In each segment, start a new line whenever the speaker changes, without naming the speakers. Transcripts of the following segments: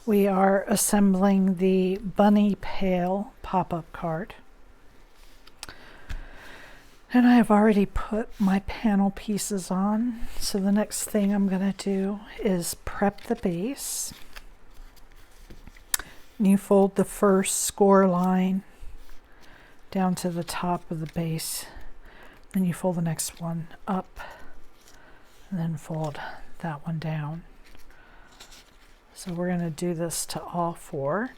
We are assembling the Bunny Pail pop-up card. And I have already put my panel pieces on. So the next thing I'm going to do is prep the base. You fold the first score line down to the top of the base. Then you fold the next one up and then fold that one down. So we're going to do this to all four.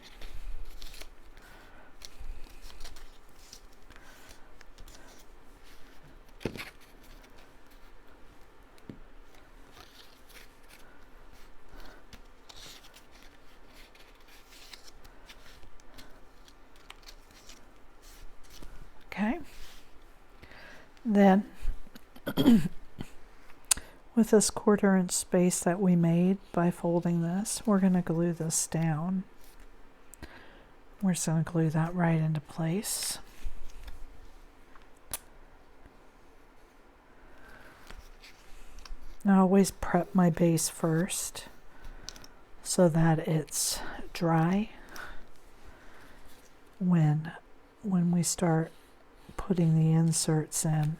Okay. Then with this 1/4 inch space that we made by folding this, we're going to glue this down. We're just going to glue that right into place. I always prep my base first so that it's dry when we start putting the inserts in.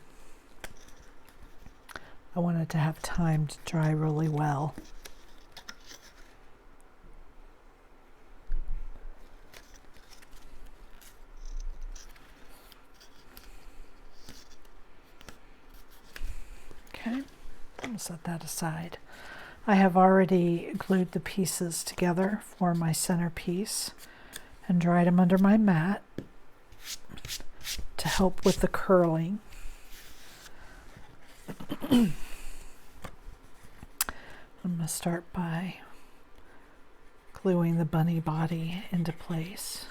I want it to have time to dry really well. Okay, I'll set that aside. I have already glued the pieces together for my centerpiece and dried them under my mat to help with the curling. I'm going to start by gluing the bunny body into place.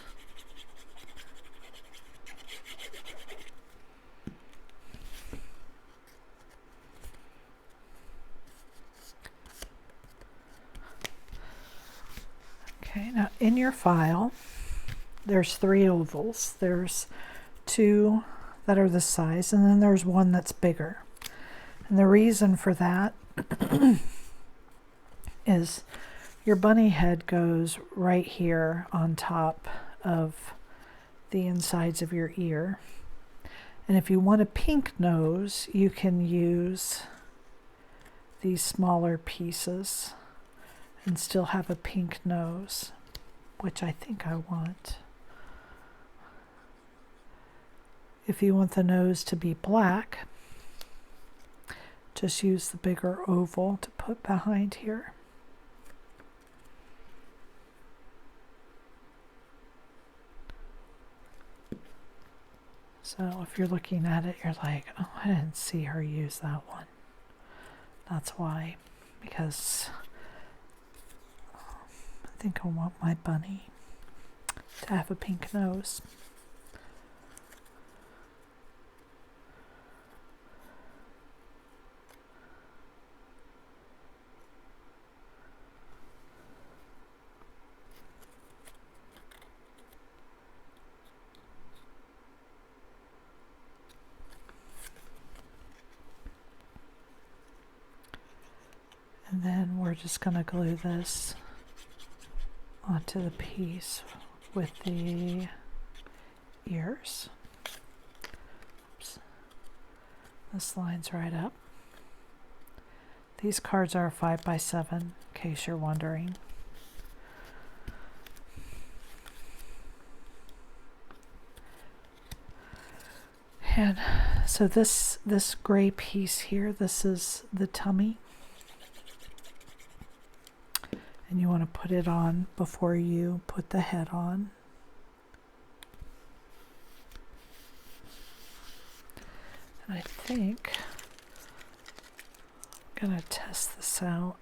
Okay, now in your file, there's 3 ovals. There's 2 that are this size, and then there's 1 that's bigger. And the reason for that is your bunny head goes right here on top of the insides of your ear. And if you want a pink nose, you can use these smaller pieces and still have a pink nose, which I think I want. If you want the nose to be black, just use the bigger oval to put behind here. So if you're looking at it, you're like, oh, I didn't see her use that one. That's why, because I think I want my bunny to have a pink nose. And then we're just going to glue this onto the piece with the ears. Oops. This lines right up. These cards are 5x7, in case you're wondering. And so this gray piece here, this is the tummy. And you want to put it on before you put the head on. And I think I'm going to test this out.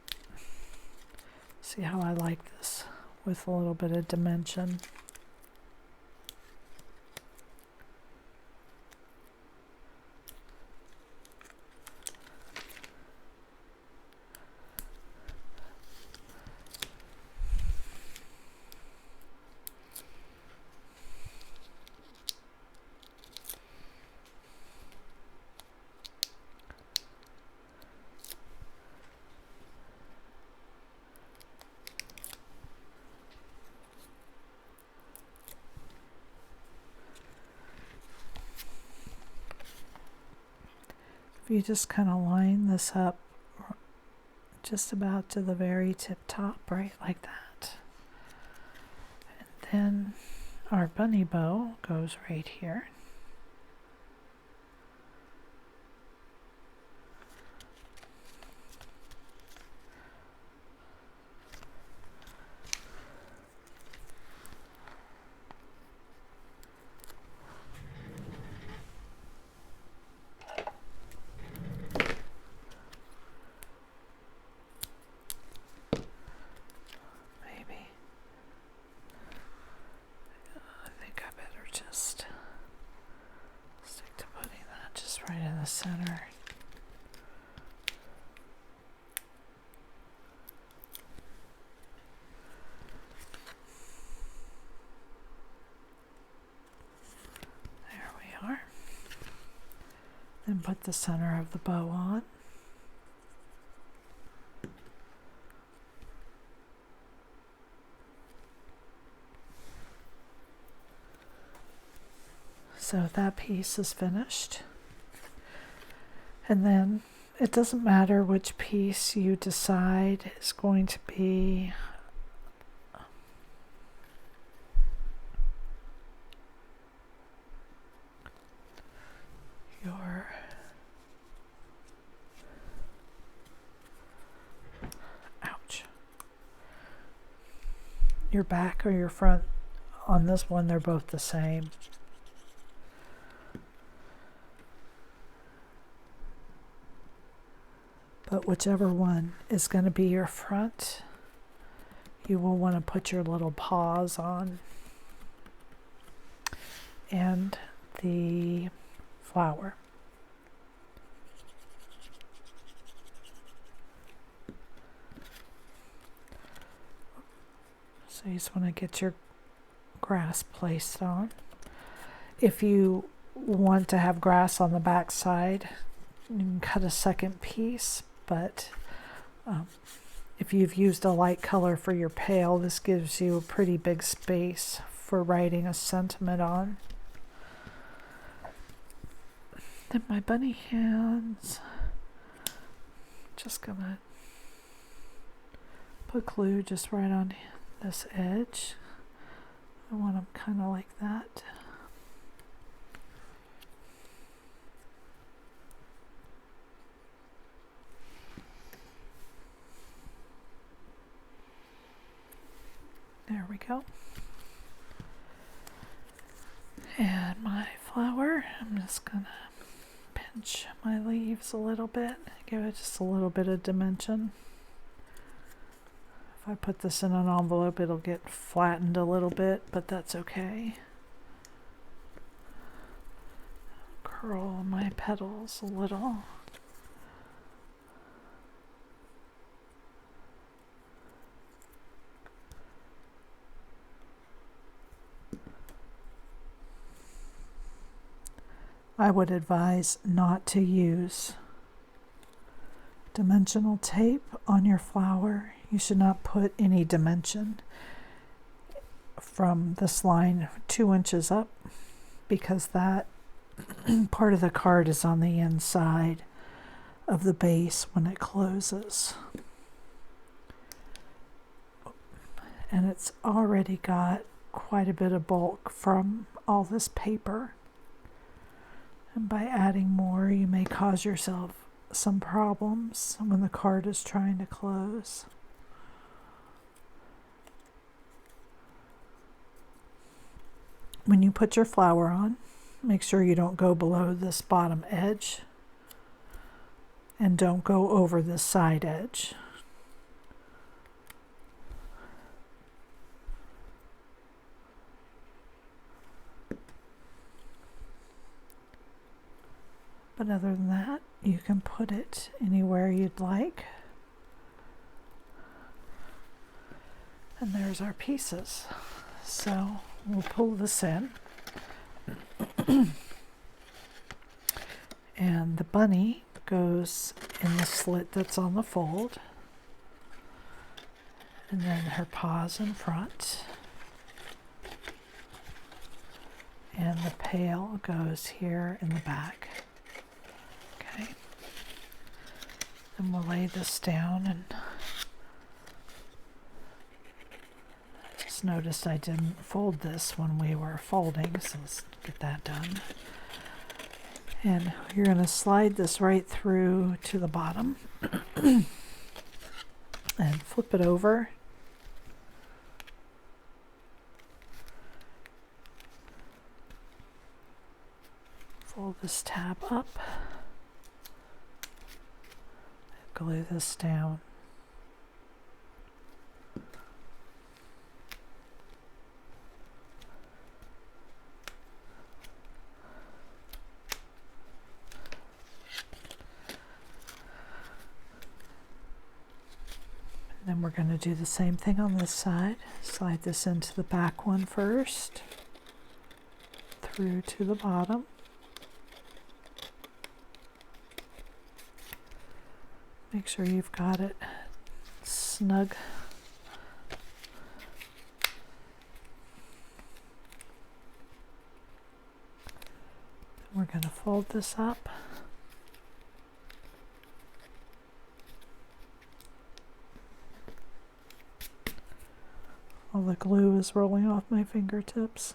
See how I like this with a little bit of dimension. If you just kind of line this up just about to the very tip top, right like that. And then our bunny bow goes right here. Right in the center. There we are. Then put the center of the bow on. So that piece is finished. And then it doesn't matter which piece you decide is going to be your your back or your front. On this one, they're both the same. But whichever one is going to be your front, you will want to put your little paws on and the flower. So you just want to get your grass placed on. If you want to have grass on the back side, you can cut a second piece, but if you've used a light color for your pail, this gives you a pretty big space for writing a sentiment on. Then my bunny hands, just gonna put glue just right on this edge. I want them kind of like that. There we go. And my flower, I'm just gonna pinch my leaves a little bit, give it just a little bit of dimension. If I put this in an envelope, it'll get flattened a little bit, but that's okay. Curl my petals a little. I would advise not to use dimensional tape on your flower. You should not put any dimension from this line 2 inches up, because that part of the card is on the inside of the base when it closes. And it's already got quite a bit of bulk from all this paper. And by adding more, you may cause yourself some problems when the card is trying to close. When you put your flower on, make sure you don't go below this bottom edge and don't go over this side edge. But other than that, you can put it anywhere you'd like. And there's our pieces. So we'll pull this in. And the bunny goes in the slit that's on the fold. And then her paws in front. And the pail goes here in the back. Okay. And we'll lay this down, and I just noticed I didn't fold this when we were folding, so let's get that done. And you're going to slide this right through to the bottom and flip it over. Fold this tab up. Glue this down. And then we're going to do the same thing on this side. Slide this into the back one first, through to the bottom. Make sure you've got it snug. We're going to fold this up. All the glue is rolling off my fingertips.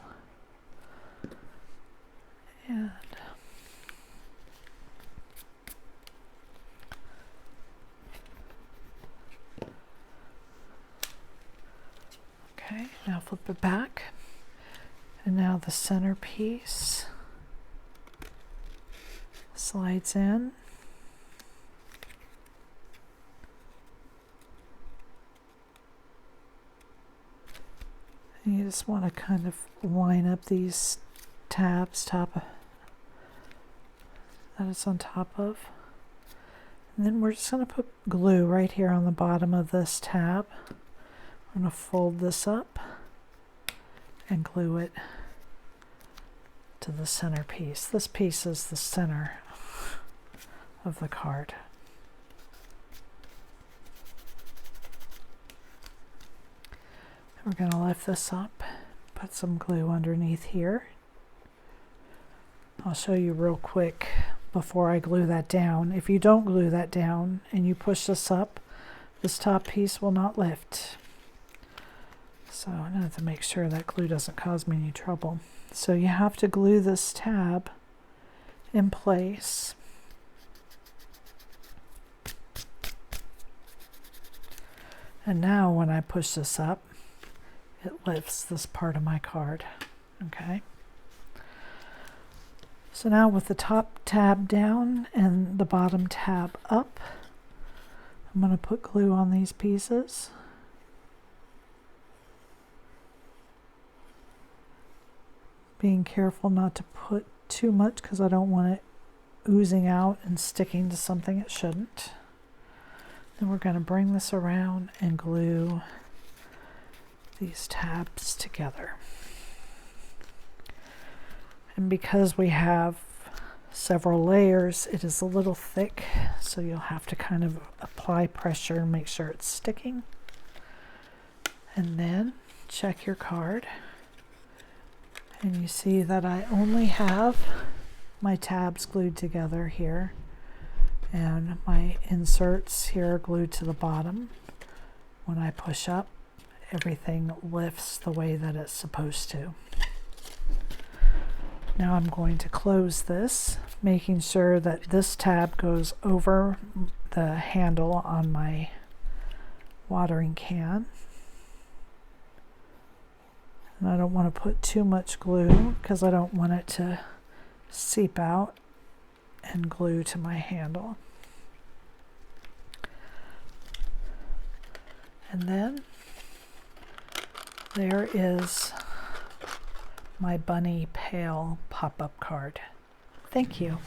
And okay, now flip it back, and now the center piece slides in. And you just want to kind of line up these tabs that it's on top of. And then we're just going to put glue right here on the bottom of this tab. I'm going to fold this up and glue it to the center piece. This piece is the center of the card. We're going to lift this up, put some glue underneath here. I'll show you real quick before I glue that down. If you don't glue that down and you push this up, this top piece will not lift. So I have to make sure that glue doesn't cause me any trouble. So you have to glue this tab in place. And now when I push this up, it lifts this part of my card. Okay. So now with the top tab down and the bottom tab up, I'm going to put glue on these pieces. Being careful not to put too much because I don't want it oozing out and sticking to something it shouldn't. Then we're going to bring this around and glue these tabs together. And because we have several layers, it is a little thick, so you'll have to kind of apply pressure and make sure it's sticking. And then check your card. And you see that I only have my tabs glued together here, and my inserts here are glued to the bottom. When I push up, everything lifts the way that it's supposed to. Now I'm going to close this, making sure that this tab goes over the handle on my watering can. And I don't want to put too much glue because I don't want it to seep out and glue to my handle. And then there is my bunny Pail pop-up card. Thank you.